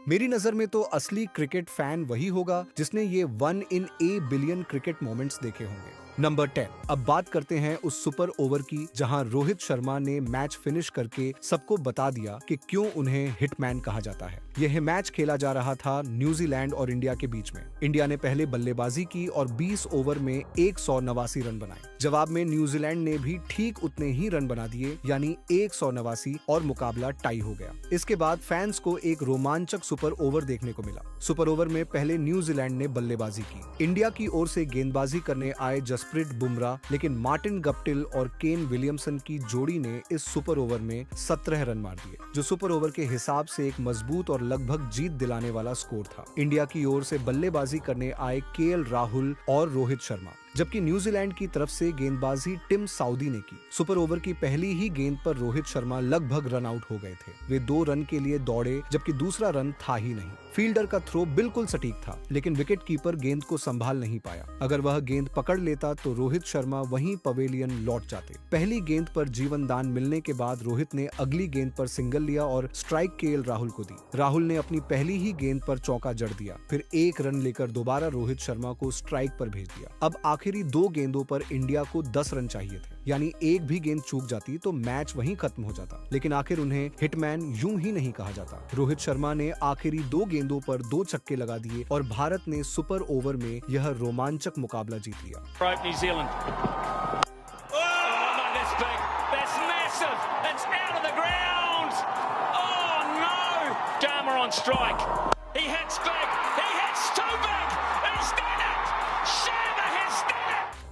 मेरी नजर में तो असली क्रिकेट फैन वही होगा जिसने ये 1 in a billion cricket moments देखे होंगे। नंबर 10। अब बात करते हैं उस सुपर ओवर की जहां रोहित शर्मा ने मैच फिनिश करके सबको बता दिया कि क्यों उन्हें हिटमैन कहा जाता है। यह मैच खेला जा रहा था न्यूजीलैंड और इंडिया के बीच में। इंडिया ने पहले बल्लेबाजी की और 20 ओवर में 189 रन बनाए। जवाब में न्यूजीलैंड ने भी ठीक उतने ही रन बना दिए, यानी 189 और मुकाबला टाई हो गया। इसके बाद फैंस को एक रोमांचक सुपर ओवर देखने को मिला। सुपर ओवर में पहले न्यूजीलैंड ने बल्लेबाजी की। इंडिया की ओर से गेंदबाजी करने आए जसप्रीत बुमराह, लेकिन मार्टिन गप्टिल और केन विलियमसन की जोड़ी ने इस सुपर ओवर में 17 रन मार दिए, जो सुपर ओवर के हिसाब से एक मजबूत और लगभग जीत दिलाने वाला स्कोर था। इंडिया की ओर से बल्लेबाजी करने आए केएल राहुल और रोहित शर्मा, जबकि न्यूजीलैंड की तरफ से गेंदबाजी टिम साउदी ने की। सुपर ओवर की पहली ही गेंद पर रोहित शर्मा लगभग रन आउट हो गए थे। वे 2 रन के लिए दौड़े, जबकि दूसरा रन था ही नहीं। फील्डर का थ्रो बिल्कुल सटीक था, लेकिन विकेट कीपर गेंद को संभाल नहीं पाया। अगर वह गेंद पकड़ लेता तो रोहित शर्मा वहीं पवेलियन लौट जाते। पहली गेंद पर जीवन दान मिलने के बाद रोहित ने अगली गेंद पर सिंगल लिया और स्ट्राइक केएल राहुल को दी। राहुल ने अपनी पहली ही गेंद पर चौका जड़ दिया, फिर 1 रन लेकर दोबारा रोहित शर्मा को स्ट्राइक पर भेज दिया। अब आखिरी 2 गेंदों पर इंडिया को 10 रन चाहिए थे, यानी एक भी गेंद चूक जाती तो मैच वहीं खत्म हो जाता। लेकिन आखिर उन्हें हिटमैन यूं ही नहीं कहा जाता। रोहित शर्मा ने आखिरी 2 गेंदों पर 2 छक्के लगा दिए और भारत ने सुपर ओवर में यह रोमांचक मुकाबला जीत लिया।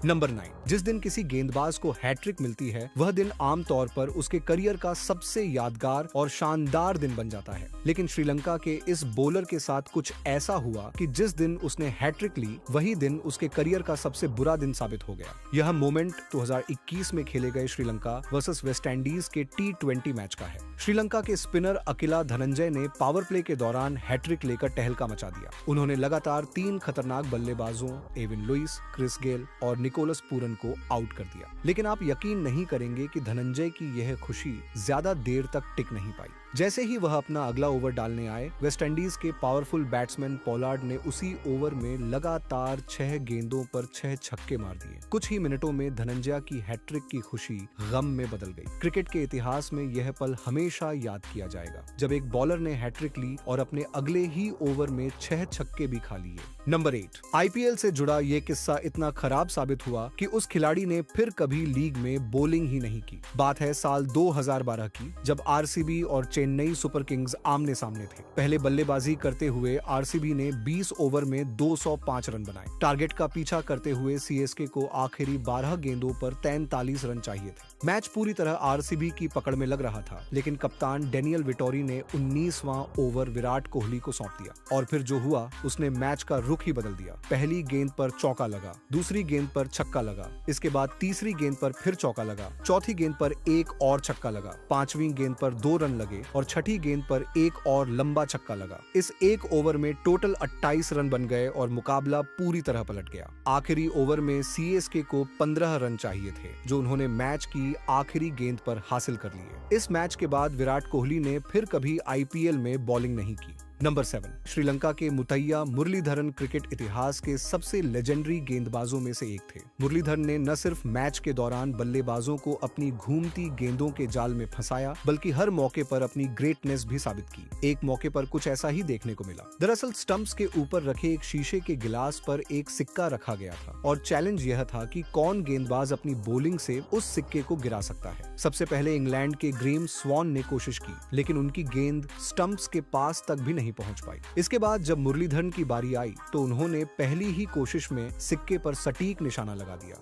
नंबर 9। जिस दिन किसी गेंदबाज को हैट्रिक मिलती है, वह दिन आमतौर पर उसके करियर का सबसे यादगार और शानदार दिन बन जाता है। लेकिन श्रीलंका के इस बॉलर के साथ कुछ ऐसा हुआ कि जिस दिन उसने हैट्रिक ली, वही दिन उसके करियर का सबसे बुरा दिन साबित हो गया। यह मोमेंट 2021 में खेले गए श्रीलंका वर्सेस वेस्टइंडीज के T20 मैच का है। श्रीलंका के स्पिनर अकिला धनंजय ने पावर प्ले के दौरान हैट्रिक लेकर टहलका मचा दिया। उन्होंने लगातार 3 खतरनाक बल्लेबाजों एविन लुइस, क्रिस गेल और निकोलस पूरन को आउट कर दिया। लेकिन आप यकीन नहीं करेंगे कि धनंजय की यह खुशी ज्यादा देर तक टिक नहीं पाई। जैसे ही वह अपना अगला ओवर डालने आए, वेस्टइंडीज के पावरफुल बैट्समैन पोलार्ड ने उसी ओवर में लगातार 6 गेंदों पर 6 छक्के मार दिए। कुछ ही मिनटों में धनंजय की हैट्रिक की खुशी गम में बदल गई। क्रिकेट के इतिहास में यह पल हमेशा याद किया जाएगा, जब एक बॉलर ने हैट्रिक ली और अपने अगले ही ओवर में 6 छक्के भी खा लिए। नंबर 8। आईपीएल से जुड़ा ये किस्सा इतना खराब साबित हुआ कि उस खिलाड़ी ने फिर कभी लीग में बॉलिंग ही नहीं की। बात है साल 2012 की, जब आरसीबी और चेन्नई सुपर किंग्स आमने सामने थे। पहले बल्लेबाजी करते हुए आरसीबी ने 20 ओवर में 205 रन बनाए। टारगेट का पीछा करते हुए सीएसके को आखिरी 12 गेंदों पर 43 रन चाहिए थे। मैच पूरी तरह आरसीबी की पकड़ में लग रहा था, लेकिन कप्तान डेनियल विटोरी ने 19वां ओवर विराट कोहली को सौंप दिया और फिर जो हुआ उसने मैच का रुख ही बदल दिया। पहली गेंद पर चौका लगा, दूसरी गेंद पर छक्का लगा, इसके बाद तीसरी गेंद पर फिर चौका लगा, चौथी गेंद पर एक और छक्का लगा, 5वीं गेंद पर 2 रन लगे और छठी गेंद पर एक और लंबा छक्का लगा। इस एक ओवर में टोटल 28 रन बन गए और मुकाबला पूरी तरह पलट गया। आखिरी ओवर में सीएसके को 15 रन चाहिए थे, जो उन्होंने मैच की आखिरी गेंद पर हासिल कर लिए। इस मैच के बाद विराट कोहली ने फिर कभी आईपीएल में बॉलिंग नहीं की। नंबर 7। श्रीलंका के मुतैया मुरलीधरन क्रिकेट इतिहास के सबसे लेजेंडरी गेंदबाजों में से एक थे। मुरलीधरन ने न सिर्फ मैच के दौरान बल्लेबाजों को अपनी घूमती गेंदों के जाल में फंसाया, बल्कि हर मौके पर अपनी ग्रेटनेस भी साबित की। एक मौके पर कुछ ऐसा ही देखने को मिला। दरअसल स्टंप्स के ऊपर रखे एक शीशे के गिलास पर एक सिक्का रखा गया था और चैलेंज यह था कि कौन गेंदबाज अपनी बॉलिंग से उस सिक्के को गिरा सकता है। सबसे पहले इंग्लैंड के ग्रेम स्वॉन ने कोशिश की, लेकिन उनकी गेंद स्टंप्स के पास तक भी नहीं पहुंच पाई। इसके बाद जब मुरलीधरन की बारी आई तो उन्होंने पहली ही कोशिश में सिक्के पर सटीक निशाना लगा दिया।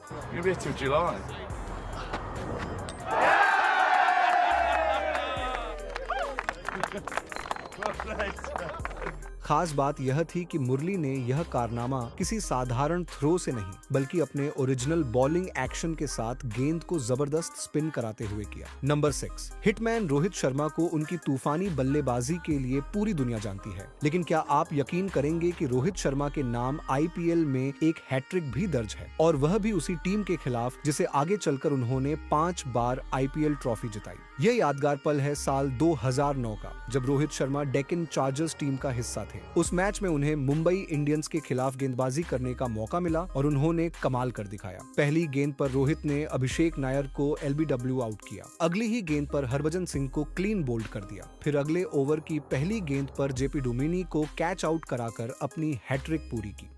खास बात यह थी कि मुरली ने यह कारनामा किसी साधारण थ्रो से नहीं बल्कि अपने ओरिजिनल बॉलिंग एक्शन के साथ गेंद को जबरदस्त स्पिन कराते हुए किया। नंबर 6, हिटमैन रोहित शर्मा को उनकी तूफानी बल्लेबाजी के लिए पूरी दुनिया जानती है, लेकिन क्या आप यकीन करेंगे कि रोहित शर्मा के नाम आईपीएल में एक हैट्रिक भी दर्ज है, और वह भी उसी टीम के खिलाफ जिसे आगे चलकर उन्होंने 5 बार आईपीएल ट्रॉफी जिताई। यह यादगार पल है साल 2009 का, जब रोहित शर्मा डेक्कन चार्जर्स टीम का हिस्सा थे। उस मैच में उन्हें मुंबई इंडियंस के खिलाफ गेंदबाजी करने का मौका मिला और उन्होंने कमाल कर दिखाया। पहली गेंद पर रोहित ने अभिषेक नायर को एलबीडब्ल्यू आउट किया। अगली ही गेंद पर हरभजन सिंह को क्लीन बोल्ड कर दिया। फिर अगले ओवर की पहली गेंद पर जेपी डुमिनी को कैच आउट कराकर अपनी हैट्रिक पूरी की।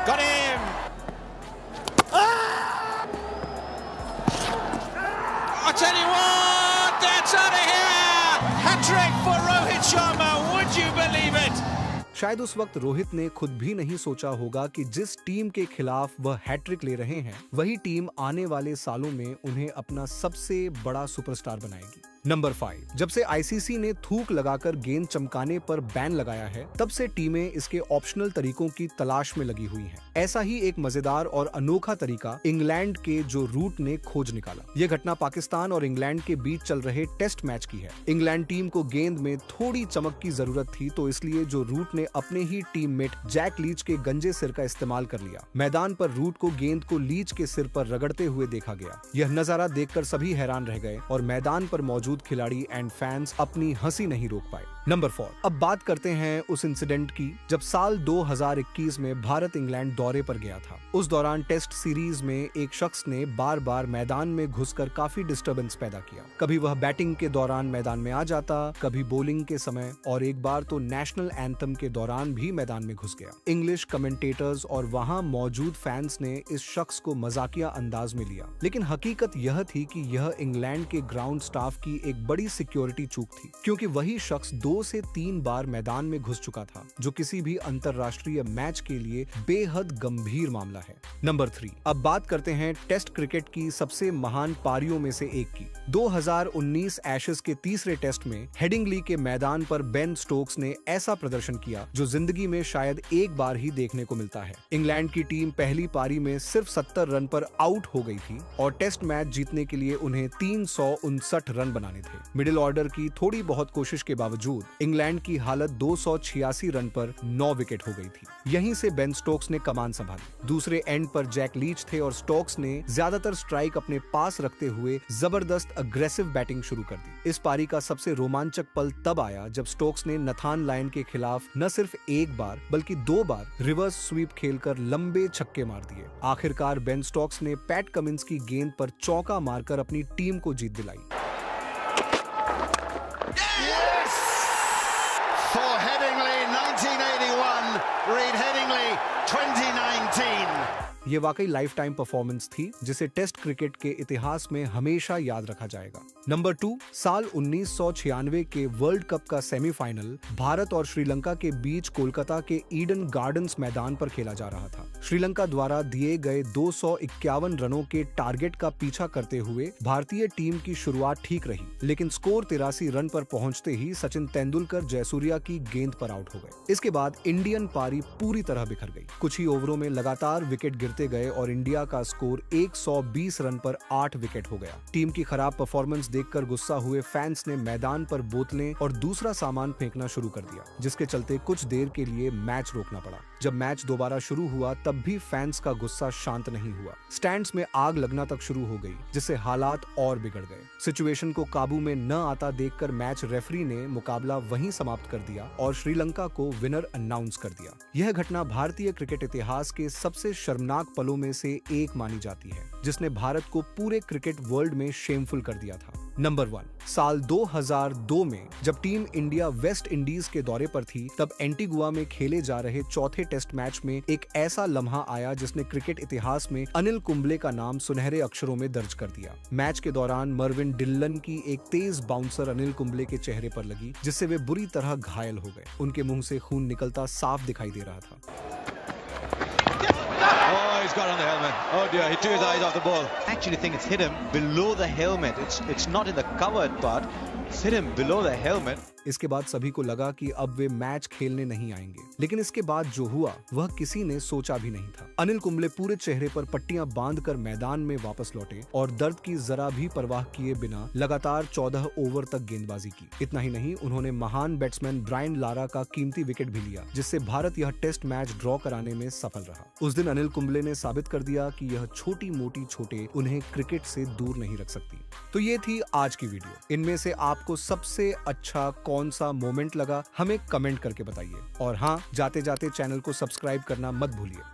Got him! I tell you what, that's out of here! Hat-trick for Rohit Sharma, would you believe it? शायद उस वक्त रोहित ने खुद भी नहीं सोचा होगा कि जिस टीम के खिलाफ वह हैट्रिक ले रहे हैं, वही टीम आने वाले सालों में उन्हें अपना सबसे बड़ा सुपरस्टार बनाएगी। नंबर 5, जब से आईसीसी ने थूक लगाकर गेंद चमकाने पर बैन लगाया है, तब से टीमें इसके ऑप्शनल तरीकों की तलाश में लगी हुई हैं। ऐसा ही एक मजेदार और अनोखा तरीका इंग्लैंड के जो रूट ने खोज निकाला। यह घटना पाकिस्तान और इंग्लैंड के बीच चल रहे टेस्ट मैच की है। इंग्लैंड टीम को गेंद में थोड़ी चमक की जरूरत थी, तो इसलिए जो रूट ने अपने ही टीममेट जैक लीच के गंजे सिर का इस्तेमाल कर लिया। मैदान पर रूट को गेंद को लीच के सिर पर रगड़ते हुए देखा गया। यह नजारा देखकर सभी हैरान रह गए और मैदान पर मौजूद खिलाड़ी एंड फैंस अपनी हंसी नहीं रोक पाए। नंबर 4, अब बात करते हैं उस इंसिडेंट की जब साल 2021 में भारत इंग्लैंड दौरे पर गया था। उस दौरान टेस्ट सीरीज में एक शख्स ने बार बार मैदान में घुसकर काफी डिस्टरबेंस पैदा किया। कभी वह बैटिंग के दौरान मैदान में आ जाता, कभी बॉलिंग के समय, और एक बार तो नेशनल एंथम के दौरान भी मैदान में घुस गया। इंग्लिश कमेंटेटर्स और वहां मौजूद फैंस ने इस शख्स को मजाकिया अंदाज में लिया, लेकिन हकीकत यह थी कि यह इंग्लैंड के ग्राउंड स्टाफ की एक बड़ी सिक्योरिटी चूक थी, क्योंकि वही शख्स 2 से 3 बार मैदान में घुस चुका था, जो किसी भी अंतरराष्ट्रीय मैच के लिए बेहद गंभीर मामला है। नंबर 3, अब बात करते हैं टेस्ट क्रिकेट की सबसे महान पारियों में से एक की। 2019 एशेज के तीसरे टेस्ट में हेडिंगली के मैदान पर बेन स्टोक्स ने ऐसा प्रदर्शन किया जो जिंदगी में शायद एक बार ही देखने को मिलता है। इंग्लैंड की टीम पहली पारी में सिर्फ 70 रन पर आउट हो गई थी और टेस्ट मैच जीतने के लिए उन्हें 359 रन बनाने थे। मिडिल ऑर्डर की थोड़ी बहुत कोशिश के बावजूद इंग्लैंड की हालत 286 रन पर 9 विकेट हो गई थी। यहीं से बेन स्टोक्स ने कमान संभाली। दूसरे एंड पर जैक लीच थे और स्टोक्स ने ज्यादातर स्ट्राइक अपने पास रखते हुए जबरदस्त अग्रेसिव बैटिंग शुरू कर दी। इस पारी का सबसे रोमांचक पल तब आया जब स्टोक्स ने नथान लायन के खिलाफ न सिर्फ एक बार बल्कि 2 बार रिवर्स स्वीप खेलकर लंबे छक्के मार दिए। आखिरकार बेन स्टोक्स ने पैट कमिंस की गेंद पर चौका मारकर अपनी टीम को जीत दिलाई। For Headingley 1981, read Headingley 2019. ये वाकई लाइफ टाइम परफॉर्मेंस थी जिसे टेस्ट क्रिकेट के इतिहास में हमेशा याद रखा जाएगा। नंबर 2, साल 1996 के वर्ल्ड कप का सेमीफाइनल भारत और श्रीलंका के बीच कोलकाता के ईडन गार्डन्स मैदान पर खेला जा रहा था। श्रीलंका द्वारा दिए गए 251 रनों के टारगेट का पीछा करते हुए भारतीय टीम की शुरुआत ठीक रही, लेकिन स्कोर 83 रन पर पहुंचते ही सचिन तेंदुलकर जयसूर्या की गेंद पर आउट हो गए। इसके बाद इंडियन पारी पूरी तरह बिखर गई। कुछ ही ओवरों में लगातार विकेट गिरते गए और इंडिया का स्कोर 120 रन पर 8 विकेट हो गया। टीम की खराब परफॉर्मेंस देखकर गुस्सा हुए फैंस ने मैदान पर बोतलें और दूसरा सामान फेंकना शुरू कर दिया, जिसके चलते कुछ देर के लिए मैच रोकना पड़ा। जब मैच दोबारा शुरू हुआ तब भी फैंस का गुस्सा शांत नहीं हुआ। स्टैंड्स में आग लगना तक शुरू हो गई, जिससे हालात और बिगड़ गए। सिचुएशन को काबू में न आता देखकर मैच रेफरी ने मुकाबला वहीं समाप्त कर दिया और श्रीलंका को विनर अनाउंस कर दिया। यह घटना भारतीय क्रिकेट इतिहास के सबसे शर्मनाक पलों में से एक मानी जाती है, जिसने भारत को पूरे क्रिकेट वर्ल्ड में शेमफुल कर दिया था। नंबर 1, साल 2002 में जब टीम इंडिया वेस्ट इंडीज के दौरे पर थी, तब एंटीगुआ में खेले जा रहे चौथे टेस्ट मैच में एक ऐसा लम्हा आया जिसने क्रिकेट इतिहास में अनिल कुंबले का नाम सुनहरे अक्षरों में दर्ज कर दिया। मैच के दौरान मर्विन डिल्लन की एक तेज बाउंसर अनिल कुंबले के चेहरे पर लगी, जिससे वे बुरी तरह घायल हो गए। उनके मुंह से खून निकलता साफ दिखाई दे रहा था। he's got on the helmet. Oh dear, he took his eyes off the ball. I actually think it's hit him below the helmet. It's not in the covered part. It's hit him below the helmet. इसके बाद सभी को लगा कि अब way match खेलने नहीं आएंगे, लेकिन इसके बाद जो हुआ वह किसी ने सोचा भी नहीं था। अनिल कुंबले पूरे चेहरे पर पट्टियां बांधकर मैदान में वापस लौटे और दर्द की जरा भी परवाह किए बिना लगातार 14 ओवर तक गेंदबाजी की। इतना ही नहीं, उन्होंने महान बैट्समैन ब्रायन लारा का कीमती विकेट भी लिया, जिससे भारत यह टेस्ट मैच ड्रॉ कराने में सफल रहा। उस दिन अनिल कुंबले ने साबित कर दिया कि यह छोटी मोटी चोटें उन्हें क्रिकेट से दूर नहीं रख सकती। तो ये थी आज की वीडियो। इनमें से आपको सबसे अच्छा कौन सा मोमेंट लगा, हमें कमेंट करके बताइए। और हाँ, जाते जाते चैनल को सब्सक्राइब करना मत भूलिए।